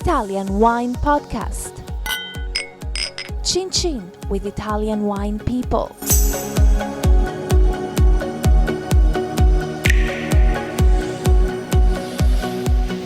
Italian Wine Podcast. Chin Chin with Italian wine people.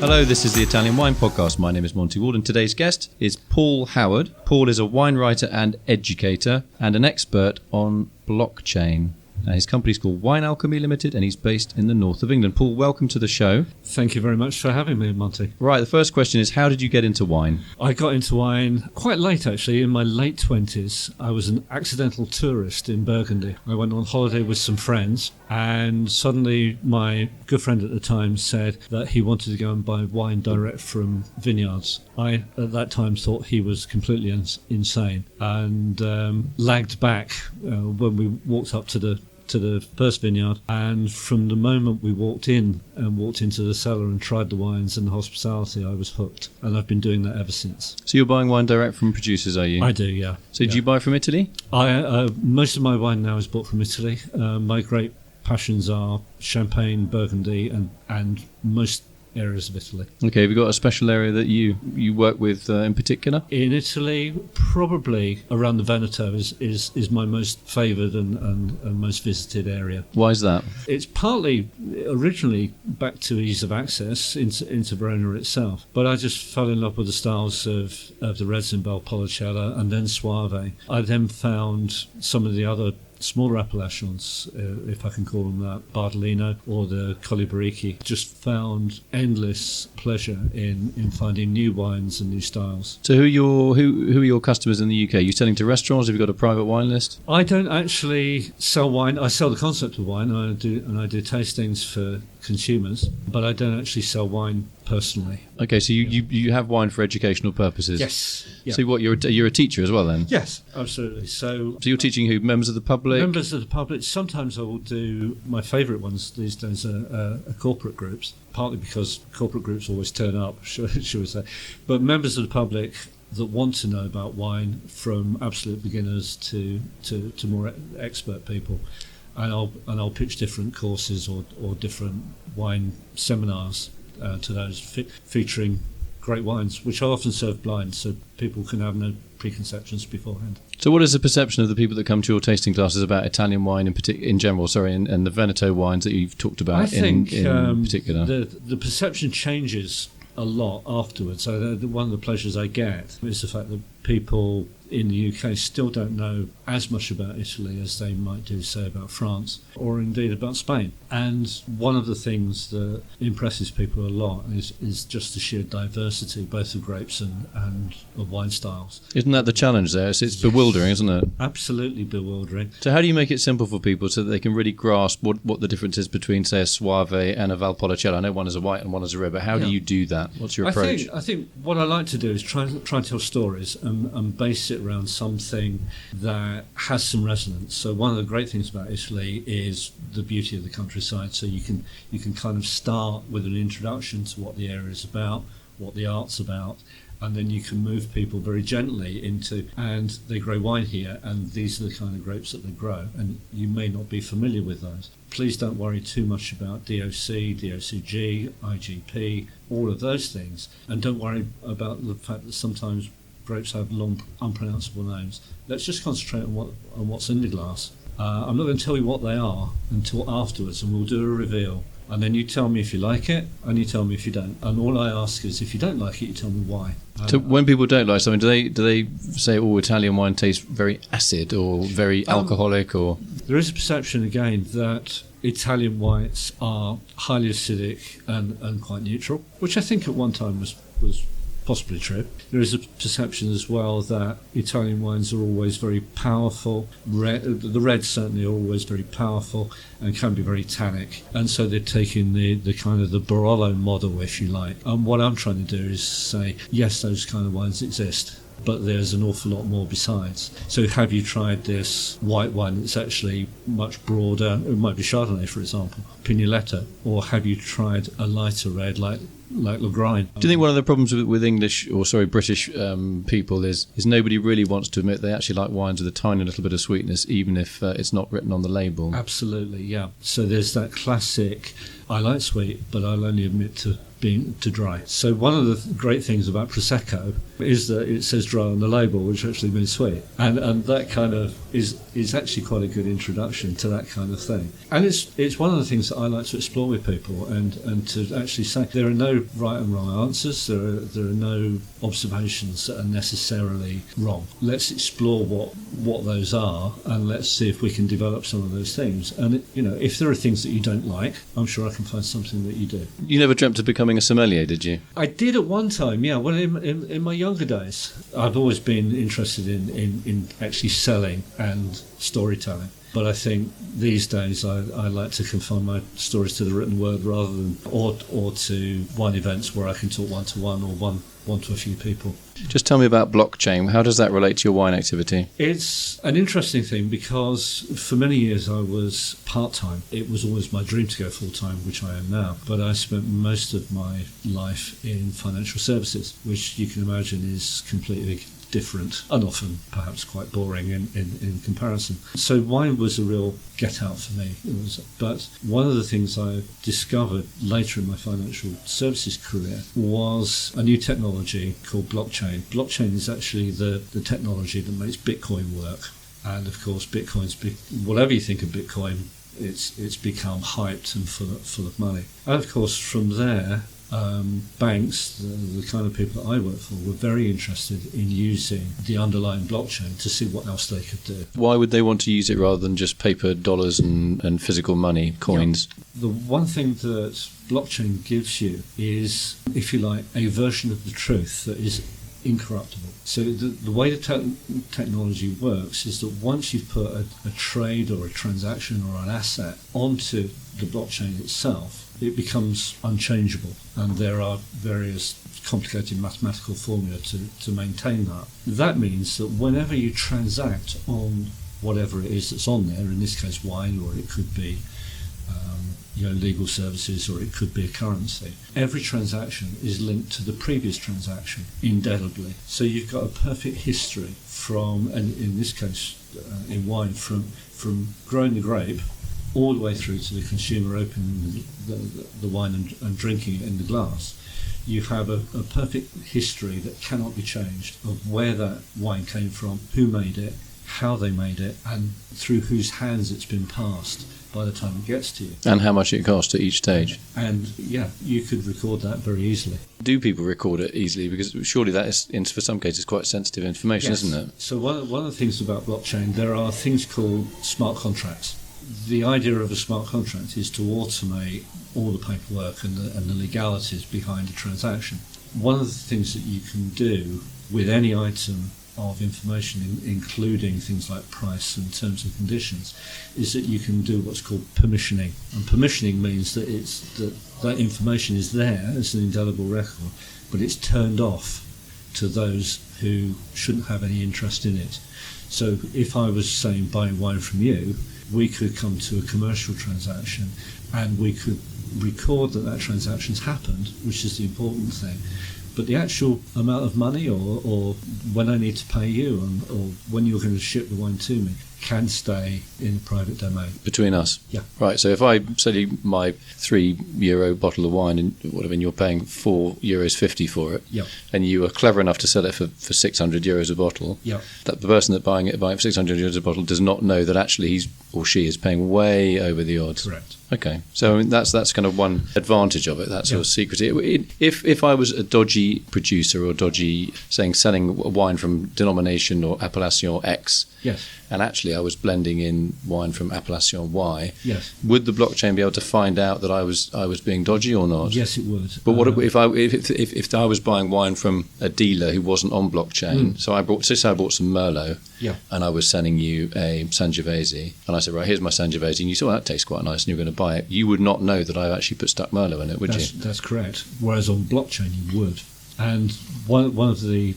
Hello, this is the Italian Wine Podcast. My name is Monty Waldin. Today's guest is Paul Howard. Paul is a wine writer and educator and an expert on blockchain. His company is called WineAlchemy Limited and he's based in the north of England. Paul, welcome to the show. Thank you very much for having me, Monty. Right, the first question is, how did you get into wine? I got into wine quite late, actually. In my late 20s, I was an accidental tourist in Burgundy. I went on holiday with some friends and suddenly my good friend at the time said that he wanted to go and buy wine direct from vineyards. I, at that time, thought he was completely insane and lagged back when we walked up to the first vineyard, and from the moment we walked in and walked into the cellar and tried the wines and the hospitality, I was hooked, and I've been doing that ever since. So you're buying wine direct from producers, are you? I do, yeah. So do you buy from Italy? Most of my wine now is bought from Italy. My great passions are Champagne, Burgundy, and most areas of Italy. Okay, have you got a special area that you work with in particular? In Italy, probably around the Veneto is my most favoured and most visited area. Why is that? It's partly originally back to ease of access into Verona itself, but I just fell in love with the styles of the Reds in Valpolicella and then Soave. I then found some of the other smaller appellations, if I can call them that, Bardolino or the Colli Baricchi. Just found endless pleasure in finding new wines and new styles. So who are your customers in the UK? Are you selling to restaurants? Have you got a private wine list? I don't actually sell wine. I sell the concept of wine, and I do tastings for consumers, but I don't actually sell wine personally. Okay, so you have wine for educational purposes? Yes. Yeah. So what, you're a teacher as well then? Yes, absolutely. So you're teaching who? Members of the public? Members of the public. Sometimes I will do, my favourite ones these days are corporate groups, partly because corporate groups always turn up, should we say. But members of the public that want to know about wine, from absolute beginners to more expert people. And I'll pitch different courses or different wine seminars to those featuring great wines, which I often serve blind, so people can have no preconceptions beforehand. So what is the perception of the people that come to your tasting classes about Italian wine in general, and the Veneto wines that you've talked about? I think in particular? The perception changes a lot afterwards. So one of the pleasures I get is the fact that people in the UK still don't know as much about Italy as they might do, say, about France or indeed about Spain. And one of the things that impresses people a lot is just the sheer diversity, both of grapes and of wine styles. Isn't that the challenge there? It's bewildering, isn't it? Absolutely bewildering. So how do you make it simple for people so that they can really grasp what the difference is between, say, a Soave and a Valpolicella? I know one is a white and one is a red, but how do you do that? What's your approach? I think what I like to do is try and tell stories and base it around something that has some resonance. So one of the great things about Italy is the beauty of the countryside. So you can kind of start with an introduction to what the area is about, what the art's about, and then you can move people very gently into, and they grow wine here, and these are the kind of grapes that they grow, and you may not be familiar with those. Please don't worry too much about DOC, DOCG, IGP, all of those things, and don't worry about the fact that sometimes grapes have long, unpronounceable names. Let's just concentrate on what's in the glass. I'm not going to tell you what they are until afterwards, and we'll do a reveal. And then you tell me if you like it, and you tell me if you don't. And all I ask is, if you don't like it, you tell me why. So when people don't like something, do they say, "Oh, Italian wine tastes very acid or very alcoholic"? Or there is a perception again that Italian whites are highly acidic and quite neutral, which I think at one time was possibly true. There is a perception as well that Italian wines are always very powerful. The reds certainly are always very powerful and can be very tannic. And so they're taking the kind of the Barolo model, if you like. And what I'm trying to do is say, yes, those kind of wines exist, but there's an awful lot more besides. So have you tried this white wine that's actually much broader? It might be Chardonnay, for example, Pignoletta. Or have you tried a lighter red like Lagrein. Do you think one of the problems with English, British people is nobody really wants to admit they actually like wines with a tiny little bit of sweetness, even if it's not written on the label? Absolutely, yeah. So there's that classic, I like sweet, but I'll only admit to being too dry. So one of the great things about Prosecco is that it says dry on the label, which actually means sweet. And that kind of is actually quite a good introduction to that kind of thing. And it's one of the things that I like to explore with people and to actually say there are no right and wrong answers, there are no observations that are necessarily wrong. Let's explore what those are, and let's see if we can develop some of those things. And if there are things that you don't like, I'm sure I can find something that you do. You never dreamt of becoming a sommelier, did you? I did at one time, yeah. Well, in my younger days, I've always been interested in actually selling and storytelling. But I think these days I like to confine my stories to the written word rather than or to wine events where I can talk one-to-one or one to a few people. Just tell me about blockchain. How does that relate to your wine activity? It's an interesting thing because for many years I was part-time. It was always my dream to go full-time, which I am now. But I spent most of my life in financial services, which you can imagine is completely different and often perhaps quite boring in comparison. So wine was a real get out for me. But one of the things I discovered later in my financial services career was a new technology called blockchain. Blockchain is actually the technology that makes Bitcoin work. And of course, whatever you think of Bitcoin, it's become hyped and full of money. And of course, from there, banks, the kind of people that I work for, were very interested in using the underlying blockchain to see what else they could do. Why would they want to use it rather than just paper dollars and physical money, coins? Yeah. The one thing that blockchain gives you is, if you like, a version of the truth that is incorruptible. So the way the technology works is that once you've put a trade or a transaction or an asset onto the blockchain itself, it becomes unchangeable, and there are various complicated mathematical formula to maintain that. That means that whenever you transact on whatever it is that's on there, in this case wine, or it could be legal services, or it could be a currency, every transaction is linked to the previous transaction indelibly. So you've got a perfect history from, and in this case in wine, from growing the grape all the way through to the consumer opening the wine and drinking it in the glass. You have a perfect history that cannot be changed of where that wine came from, who made it, how they made it, and through whose hands it's been passed by the time it gets to you. And how much it costs at each stage. And yeah, you could record that very easily. Do people record it easily? Because surely that is, for some cases, quite sensitive information, yes. Isn't it? So one of the things about blockchain, there are things called smart contracts. The idea of a smart contract is to automate all the paperwork and the legalities behind a transaction. One of the things that you can do with any item of information, including things like price and terms and conditions, is that you can do what's called permissioning. And permissioning means that that information is there as an indelible record, but it's turned off to those who shouldn't have any interest in it. So if I was, saying, buying wine from you, we could come to a commercial transaction and we could record that transaction's happened, which is the important thing. But the actual amount of money or when I need to pay you or when you're going to ship the wine to me can stay in the private domain. Between us? Yeah. Right, so if I sell you my €3 bottle of wine and you're paying €4.50 for it, yeah, and you are clever enough to sell it for €600 a bottle, yeah, that the person that buying it for €600 a bottle does not know that actually he or she is paying way over the odds. Correct. Okay, so I mean, that's kind of one advantage of it, that sort of secret. If I was a dodgy producer or selling wine from denomination or appellation X, yes, and actually I was blending in wine from appellation Y, yes, would the blockchain be able to find out that I was being dodgy or not? Yes, it would. But what if I was buying wine from a dealer who wasn't on blockchain? So I bought some Merlot, yeah, and I was sending you a Sangiovese, and I said, right, here's my Sangiovese, and you said, well, that tastes quite nice, and you're going to buy it. You would not know that I actually put stuck Merlot in it, would you? That's correct. Whereas on blockchain you would. And one of the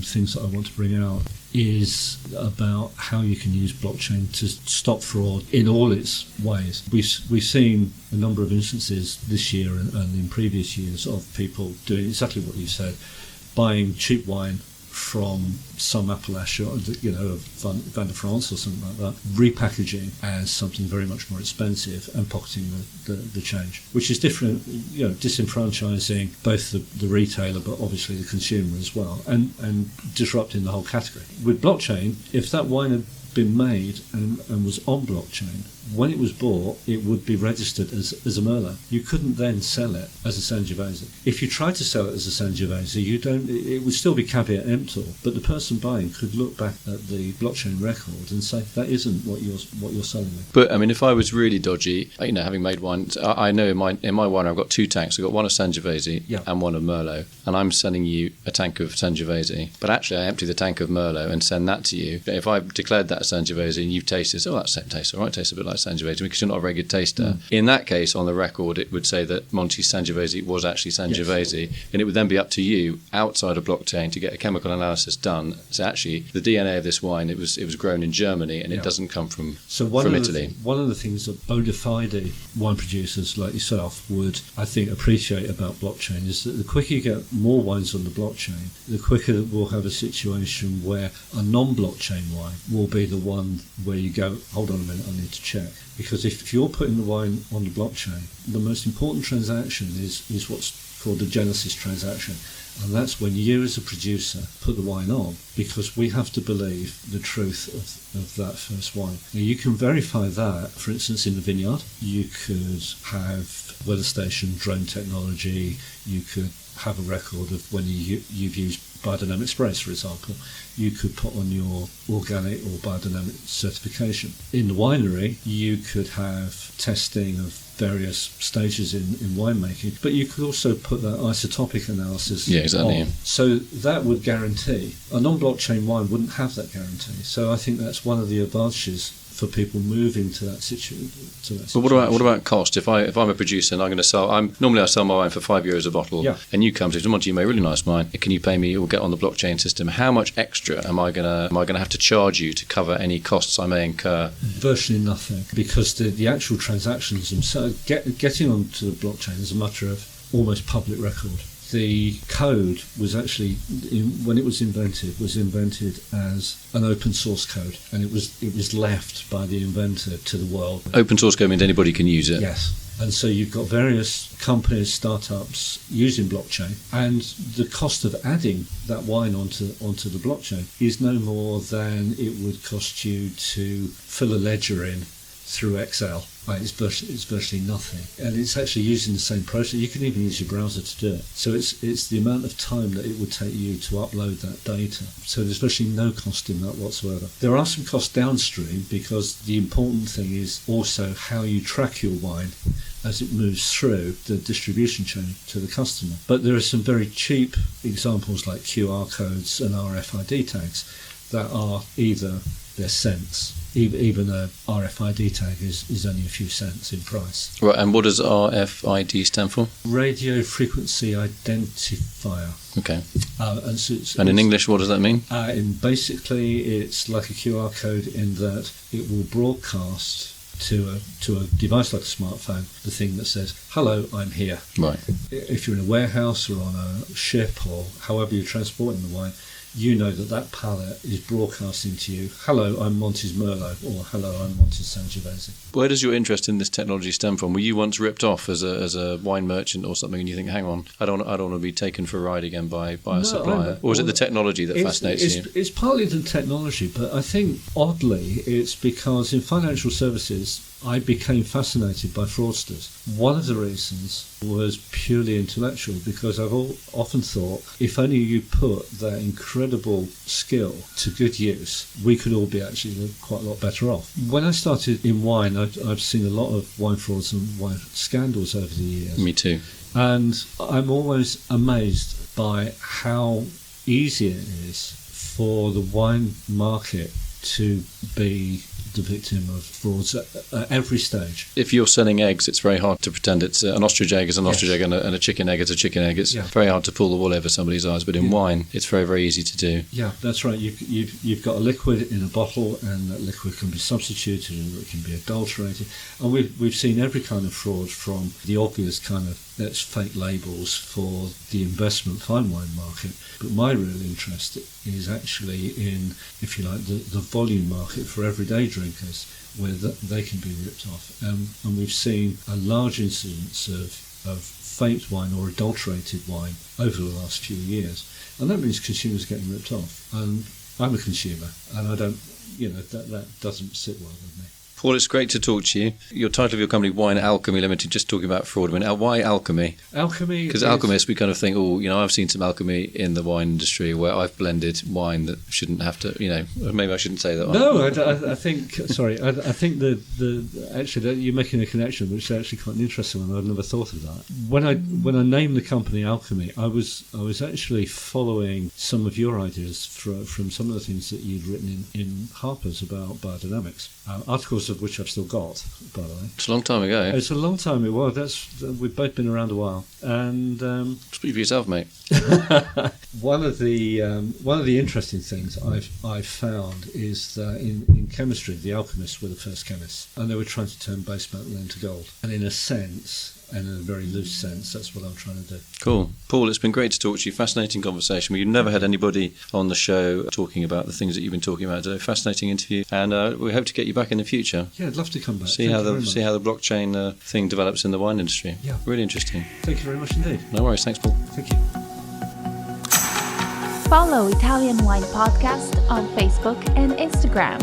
things that I want to bring out is about how you can use blockchain to stop fraud in all its ways. We've seen a number of instances this year and in previous years of people doing exactly what you said, buying cheap wine from some Appalachia, Van de France or something like that, repackaging as something very much more expensive and pocketing the change, which is different, disenfranchising both the retailer but obviously the consumer as well, and disrupting the whole category. With blockchain, if that wine had been made and was on blockchain, when it was bought, it would be registered as a Merlot. You couldn't then sell it as a Sangiovese. If you tried to sell it as a Sangiovese, it would still be caveat emptor, but the person buying could look back at the blockchain record and say, that isn't what you're selling me. But I mean, if I was really dodgy, having made wine, I know in my wine I've got two tanks. I've got one of Sangiovese and one of Merlot, and I'm sending you a tank of Sangiovese, but actually I empty the tank of Merlot and send that to you. If I've declared that as Sangiovese and you've tasted, that tastes all right, tastes a bit like Sangiovese, because you're not a very good taster. In that case, on the record, it would say that Monty's Sangiovese was actually Sangiovese, and it would then be up to you, outside of blockchain, to get a chemical analysis done. So actually, the DNA of this wine, it was grown in Germany, and it doesn't come from Italy. One of the things that bona fide wine producers like yourself would, I think, appreciate about blockchain is that the quicker you get more wines on the blockchain, the quicker we'll have a situation where a non-blockchain wine will be the one where you go, hold on a minute, I need to check. Because if you're putting the wine on the blockchain, the most important transaction is what's called the Genesis transaction. And that's when you as a producer put the wine on, because we have to believe the truth of that first wine. Now, you can verify that, for instance, in the vineyard. You could have weather station, drone technology. You could have a record of when you've used biodynamic sprays, for example. You could put on your organic or biodynamic certification. In the winery, you could have testing of various stages in winemaking, but you could also put that isotopic analysis on. So that would guarantee. A non-blockchain wine wouldn't have that guarantee. So I think that's one of the advantages for people moving to that situation. But what about cost? If I'm a producer and I'm going to sell, normally I sell my wine for €5 a bottle, and you come to Monty, you make really nice wine. Can you pay me or get on the blockchain system? How much extra am I going to have to charge you to cover any costs I may incur? Virtually nothing, because the actual transactions themselves, getting onto the blockchain is a matter of almost public record. The code was actually, when it was invented as an open source code, and it was left by the inventor to the world. Open source code means anybody can use it. Yes. And so you've got various companies, startups using blockchain, and the cost of adding that wine onto the blockchain is no more than it would cost you to fill a ledger in through Excel. Right, it's virtually nothing, and it's actually using the same process. You can even use your browser to do it. So it's the amount of time that it would take you to upload that data. So there's virtually no cost in that whatsoever. There are some costs downstream, because the important thing is also how you track your wine as it moves through the distribution chain to the customer. But there are some very cheap examples like QR codes and RFID tags that are either their cents. Even a RFID tag is only a few cents in price. Right, and what does RFID stand for? Radio Frequency Identifier. Okay. And in English, what does that mean? Basically, it's like a QR code in that it will broadcast to a device like a smartphone the thing that says, "Hello, I'm here." Right. If you're in a warehouse or on a ship or however you're transporting the wine, you know that palette is broadcasting to you, "Hello, I'm Monty's Merlot," or "Hello, I'm Monty's Sangiovese." Where does your interest in this technology stem from? Were you once ripped off as a wine merchant or something, and you think, "Hang on, I don't want to be taken for a ride again by a supplier"? Or is it the technology that fascinates you? It's partly the technology, but I think oddly it's because in financial services I became fascinated by fraudsters. One of the reasons was purely intellectual, because I've often thought, if only you put that incredible skill to good use, we could all be actually quite a lot better off. When I started in wine, I've seen a lot of wine frauds and wine scandals over the years. Me too. And I'm always amazed by how easy it is for the wine market to be the victim of frauds at every stage. If you're selling eggs, it's very hard to pretend it's an ostrich egg is an ostrich egg and a chicken egg is a chicken egg. It's very hard to pull the wool over somebody's eyes, but in wine, it's very, very easy to do. Yeah, that's right. You've got a liquid in a bottle, and that liquid can be substituted and it can be adulterated. And we've seen every kind of fraud, from the obvious kind of that's fake labels for the investment fine wine market. But my real interest is actually in, if you like, the volume market for everyday drinkers, where they can be ripped off. And we've seen a large incidence of faked wine or adulterated wine over the last few years. And that means consumers are getting ripped off. And I'm a consumer, and I don't, that doesn't sit well with me. Paul, it's great to talk to you. Your title of your company, WineAlchemy Limited, just talking about fraud. I mean, why alchemy? Alchemy, because alchemists, we kind of think, I've seen some alchemy in the wine industry where I've blended wine that shouldn't have to, maybe I shouldn't say that. No, I think, sorry, I think actually that you're making a connection, which is actually quite an interesting one. I'd never thought of that. When I named the company Alchemy, I was actually following some of your ideas from some of the things that you'd written in Harper's about biodynamics, articles of which I've still got, by the way. It's a long time ago. It's a long time ago. We've both been around a while, and speak for yourself, mate. One of the interesting things I've found is that in chemistry, the alchemists were the first chemists, and they were trying to turn base metal into gold. And in a sense, and in a very loose sense, that's what I'm trying to do. Cool. Paul, it's been great to talk to you. Fascinating conversation. We've never had anybody on the show talking about the things that you've been talking about today. Fascinating interview, and we hope to get you back in the future. Yeah, I'd love to come back. See how the blockchain thing develops in the wine industry. Yeah. Really interesting. Thank you very much indeed. No worries. Thanks, Paul. Thank you. Follow Italian Wine Podcast on Facebook and Instagram.